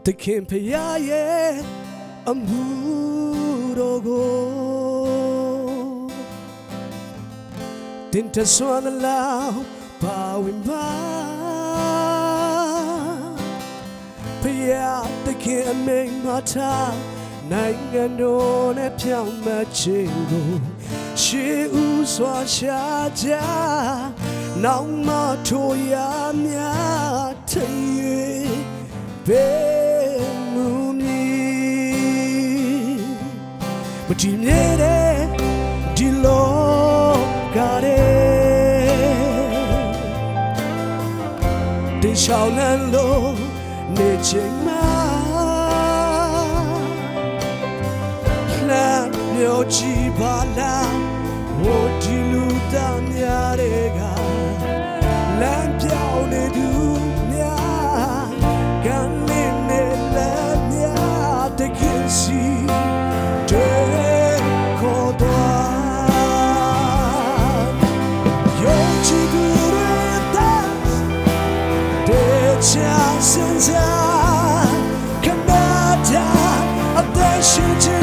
သခင်ဖရာရဲ့အမှုတော်ကိုတင်တဆွမ်းလာပါဝင်ပါဖရာသခင်အမိန့်မထားနိုင်ငံတော်နဲ့ပြောင်းမခြင်းကိုရှေးဥစွာရှာကြနောက်မှထိုရများထ၍ဘေးမူမီမကြည့်မြဲတဲ့ဒီလောကရဲ့တင်ရှောင်းလန်းလို့နေချိန်မှာမျိုးကြည့်ပါလားဟိုဒီလူသားများတွေကလမ်းပြောင်းနေသူများကနေနေလည်းများတကယ်စီတဲ့ခေါ်သွားယုံကြည်သူတွေတဲ့ချာစင်စားခဏတာအသက်ရှင်ခြင်း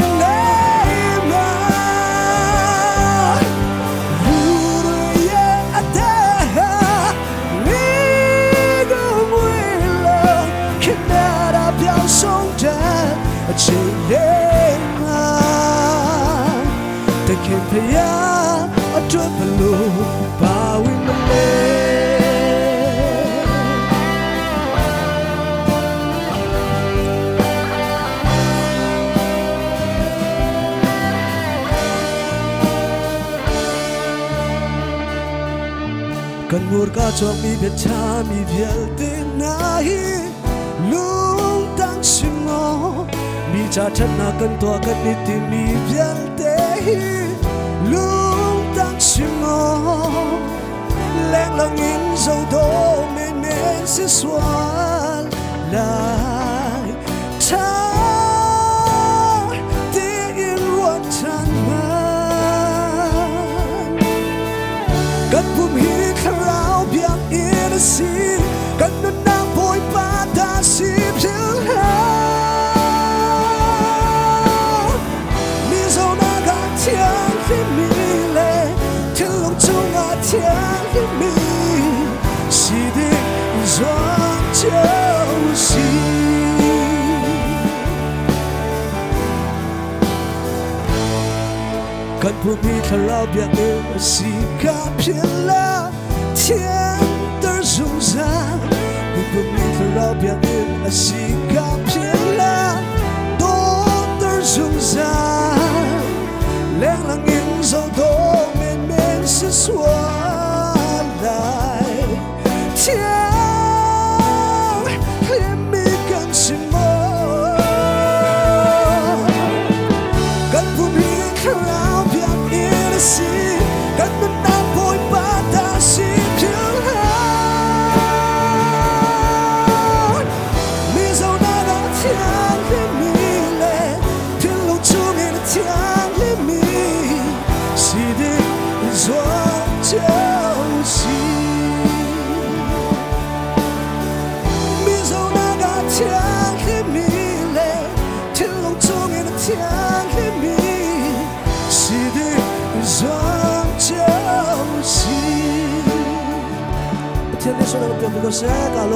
အချိန်လေးမှာတခင်ဖရာအတွက်ဘလို့ပါဝင်မလဲကန်မူကချောမီပြချာမီပြယ်တဲ့နိုင်လုံးတန်းစမောmi cha thana kan to kan ni ti mi byal te lung tang simo leng lang in zo do men men si swal lai ta te in what tan man kan bum hi khrao byam in si kan na boy pa da si byal天里面是的双脚心，看不明他老表的是卡片了，天的手上，看不明他老表的是卡片了，多的手上，两人应手都面面是说。天，连没干什么，跟不明看老表演的戏，跟不那不会把他戏骗了。你走那个天里面嘞，天路出面的天里面，是的，说就是。天里面嘞，天龙中间的天里面，是的双脚心。天天说那个标不过谁搞拢。